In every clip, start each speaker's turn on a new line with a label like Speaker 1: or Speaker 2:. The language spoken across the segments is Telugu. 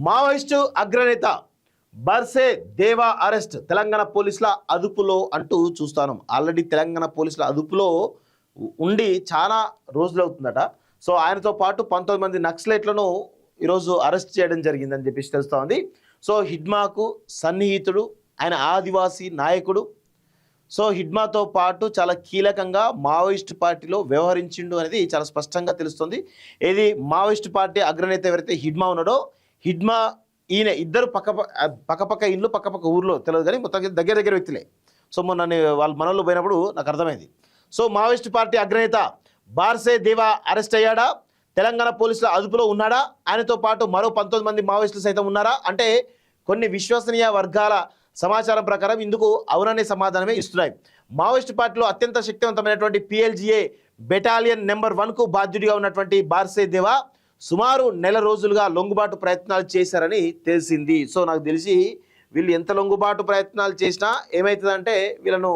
Speaker 1: మావోయిస్టు అగ్రనేత బర్సే దేవా అరెస్ట్ తెలంగాణ పోలీసుల అదుపులో అంటూ చూస్తాను. ఆల్రెడీ తెలంగాణ పోలీసుల అదుపులో ఉండి చాలా రోజులు అవుతుందట. సో ఆయనతో పాటు 19 మంది నక్సలైట్లను ఈరోజు అరెస్ట్ చేయడం జరిగిందని చెప్పేసి తెలుస్తూ ఉంది. సో హిడ్మాకు సన్నిహితుడు, ఆయన ఆదివాసీ నాయకుడు. సో హిడ్మాతో పాటు చాలా కీలకంగా మావోయిస్ట్ పార్టీలో వ్యవహరించిండు అనేది చాలా స్పష్టంగా తెలుస్తుంది. ఇది మావోయిస్ట్ పార్టీ అగ్రనేత ఎవరైతే హిడ్మా ఉన్నాడో, హిడ్మా ఈయన ఇద్దరు పక్కపక్క ఇండ్లు పక్కపక్క ఊర్లో తెలియదు కానీ మొత్తం దగ్గర వ్యక్తులే. సో మొన్న వాళ్ళ మనోళ్ళు పోయినప్పుడు నాకు అర్థమైంది. సో మావోయిస్ట్ పార్టీ అగ్రనేత బార్సే దేవా అరెస్ట్ అయ్యాడా, తెలంగాణ పోలీసుల అదుపులో ఉన్నాడా, ఆయనతో పాటు మరో 19 మంది మావోయిస్టులు సైతం ఉన్నారా అంటే కొన్ని విశ్వసనీయ వర్గాల సమాచారం ప్రకారం ఇందుకు అవుననే సమాధానమే ఇస్తున్నాయి. మావోయిస్ట్ పార్టీలో అత్యంత శక్తివంతమైనటువంటి PLGA బెటాలియన్ నెంబర్ 1కు బాధ్యుడిగా ఉన్నటువంటి బార్సే దేవా సుమారు నెల రోజులుగా లొంగుబాటు ప్రయత్నాలు చేశారని తెలిసింది. సో నాకు తెలిసి వీళ్ళు ఎంత లొంగుబాటు ప్రయత్నాలు చేసినా ఏమవుతుందంటే వీళ్ళను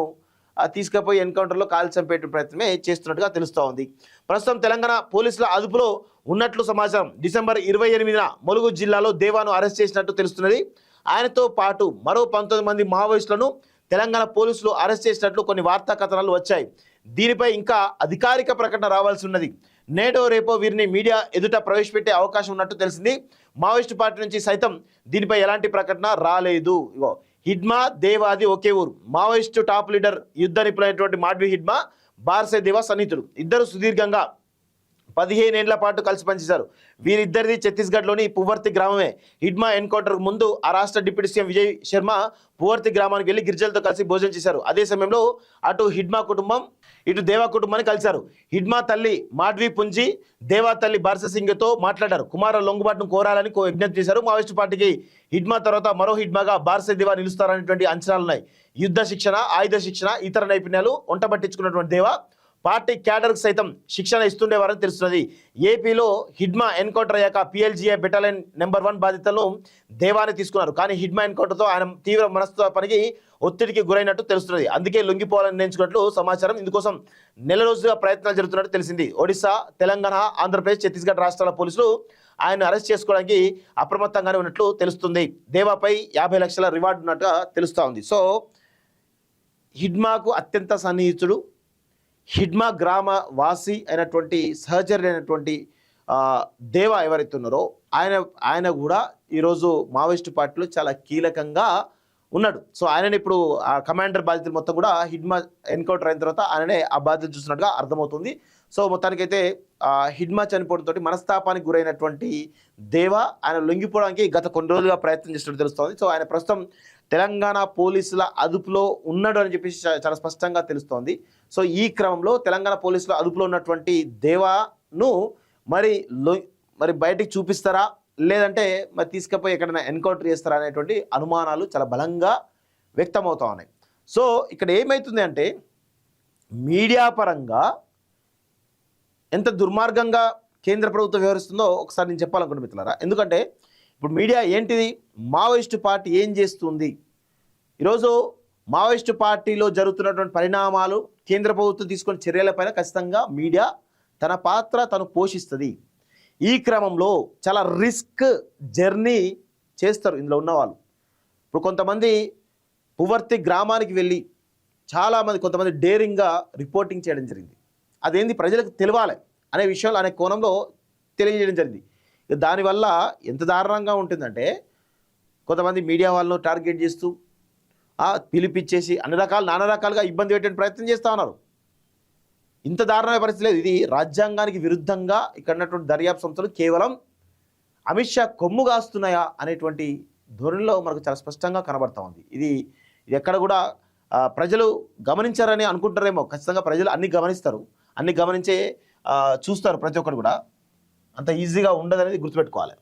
Speaker 1: తీసుకుపోయి ఎన్కౌంటర్లో కాల్చి చంపేట ప్రయత్నమే చేస్తున్నట్టుగా తెలుస్తూ ఉంది. ప్రస్తుతం తెలంగాణ పోలీసుల అదుపులో ఉన్నట్లు సమాచారం. డిసెంబర్ 28న ములుగు జిల్లాలో దేవాను అరెస్ట్ చేసినట్టు తెలుస్తున్నది. ఆయనతో పాటు మరో 19 మంది మావోయిస్టులను తెలంగాణ పోలీసులు అరెస్ట్ చేసినట్లు కొన్ని వార్తా కథనాలు వచ్చాయి. దీనిపై ఇంకా అధికారిక ప్రకటన రావాల్సి ఉన్నది. నేడో రేపో వీరిని మీడియా ఎదుట ప్రవేశపెట్టే అవకాశం ఉన్నట్టు తెలిసింది. మావోయిస్టు పార్టీ నుంచి సైతం దీనిపై ఎలాంటి ప్రకటన రాలేదు. ఇగో హిడ్మా దేవాది ఒకే ఊరు. మావోయిస్టు టాప్ లీడర్ యుద్ధ నిపుణులైనటువంటి మాడ్వి హిడ్మా బార్సే దేవా సన్నిహితుడు. ఇద్దరు సుదీర్ఘంగా 15 ఏళ్ల పాటు కలిసి పనిచేశారు. వీరిద్దరిది ఛత్తీస్గఢ్లోని పువర్తి గ్రామమే. హిడ్మా ఎన్కౌంటర్కు ముందు ఆ రాష్ట్ర డిప్యూటీ సీఎం విజయ్ శర్మ పువర్తి గ్రామానికి వెళ్ళి గిరిజనులతో కలిసి భోజనం చేశారు. అదే సమయంలో అటు హిడ్మా కుటుంబం ఇటు దేవా కుటుంబాన్ని కలిశారు. హిడ్మా తల్లి మాడ్వి పుంజి దేవా తల్లి బార్సే సింగ్తో మాట్లాడారు. కుమార లొంగుబాటును కోరాలని విజ్ఞప్తి చేశారు. మావోయిస్టు పార్టీకి హిడ్మా తర్వాత మరో హిడ్మాగా బార్సే దేవా నిలుస్తారనేటువంటి అంచనాలున్నాయి. యుద్ధ శిక్షణ, ఆయుధ శిక్షణ, ఇతర నైపుణ్యాలు వంటబట్టించుకున్నటువంటి దేవా పార్టీ క్యాడర్కు సైతం శిక్షణ ఇస్తుండేవారని తెలుస్తున్నది. ఏపీలో హిడ్మా ఎన్కౌంటర్ అయ్యాక PLGA బెటాలియన్ నెంబర్ 1 బాధ్యతలను దేవాని తీసుకున్నారు. కానీ హిడ్మా ఎన్కౌంటర్తో ఆయన తీవ్ర మనస్తత్వానికి ఒత్తిడికి గురైనట్టు తెలుస్తున్నది. అందుకే లొంగిపోవాలని నిర్ణయించుకున్నట్లు సమాచారం. ఇందుకోసం నెల రోజులుగా ప్రయత్నాలు జరుగుతున్నట్టు తెలిసింది. ఒడిశా, తెలంగాణ, ఆంధ్రప్రదేశ్, ఛత్తీస్గఢ్ రాష్ట్రాల పోలీసులు ఆయన అరెస్ట్ చేసుకోవడానికి అప్రమత్తంగానే ఉన్నట్లు తెలుస్తుంది. దేవాపై 50 లక్షల రివార్డు ఉన్నట్టుగా తెలుస్తూ ఉంది. సో హిడ్మాకు అత్యంత సన్నిహితుడు, హిడ్మా గ్రామ వాసి అయినటువంటి సహచరి అయినటువంటి దేవా ఎవరైతే ఉన్నారో ఆయన కూడా ఈరోజు మావోయిస్టు పార్టీలో చాలా కీలకంగా ఉన్నాడు. సో ఆయనని ఇప్పుడు ఆ కమాండర్ బాధ్యతలు మొత్తం కూడా హిడ్మా ఎన్కౌంటర్ అయిన తర్వాత ఆయననే ఆ బాధ్యత చూస్తున్నట్టుగా అర్థమవుతుంది. సో మొత్తానికైతే హిడ్మా చనిపోవడంతో మనస్తాపానికి గురైనటువంటి దేవా ఆయన లొంగిపోవడానికి గత కొన్ని రోజులుగా ప్రయత్నం చేస్తున్నట్టు తెలుస్తోంది. సో ఆయన ప్రస్తుతం తెలంగాణ పోలీసుల అదుపులో ఉన్నాడు అని చెప్పేసి చాలా స్పష్టంగా తెలుస్తోంది. సో ఈ క్రమంలో తెలంగాణ పోలీసుల అదుపులో ఉన్నటువంటి దేవాను మరి బయటికి చూపిస్తారా, లేదంటే మరి తీసుకుపోయి ఎక్కడైనా ఎన్కౌంటర్ చేస్తారా అనేటువంటి అనుమానాలు చాలా బలంగా వ్యక్తమవుతా ఉన్నాయి. సో ఇక్కడ ఏమవుతుంది అంటే మీడియా పరంగా ఎంత దుర్మార్గంగా కేంద్ర ప్రభుత్వం వ్యవహరిస్తుందో ఒకసారి నేను చెప్పాలనుకుంటున్నా మిత్రులారా. ఎందుకంటే ఇప్పుడు మీడియా ఏంటిది, మావోయిస్టు పార్టీ ఏం చేస్తుంది, ఈరోజు మావోయిస్టు పార్టీలో జరుగుతున్నటువంటి పరిణామాలు, కేంద్ర ప్రభుత్వం తీసుకున్న చర్యలపైన ఖచ్చితంగా మీడియా తన పాత్ర తను పోషిస్తుంది. ఈ క్రమంలో చాలా రిస్క్ జర్నీ చేస్తారు ఇందులో ఉన్నవాళ్ళు. ఇప్పుడు కొంతమంది పువర్తి గ్రామానికి వెళ్ళి కొంతమంది డేరింగ్గా రిపోర్టింగ్ చేయడం జరిగింది. అదేంది ప్రజలకు తెలియాలి అనే విషయంలో అనే కోణంలో తెలియజేయడం జరిగింది. దానివల్ల ఎంత దారుణంగా ఉంటుందంటే కొంతమంది మీడియా వాళ్ళను టార్గెట్ చేస్తూ పిలిపిచ్చేసి నానా రకాలుగా ఇబ్బంది పెట్టే ప్రయత్నం చేస్తూ ఉన్నారు. ఇంత దారుణమైన పరిస్థితి లేదు. ఇది రాజ్యాంగానికి విరుద్ధంగా ఇక్కడ ఉన్నటువంటి దర్యాప్తు సంస్థలు కేవలం అమిత్ షా కొమ్ము కాస్తున్నాయా అనేటువంటి ధోరణిలో మనకు చాలా స్పష్టంగా కనబడతా ఉంది. ఇది ఎక్కడ కూడా ప్రజలు గమనించారని అనుకుంటారేమో. ఖచ్చితంగా ప్రజలు అన్ని గమనిస్తారు, అన్ని గమనించే చూస్తారు. ప్రతి ఒక్కరు కూడా అంత ఈజీగా ఉండదనేది గుర్తుపెట్టుకోవాలి.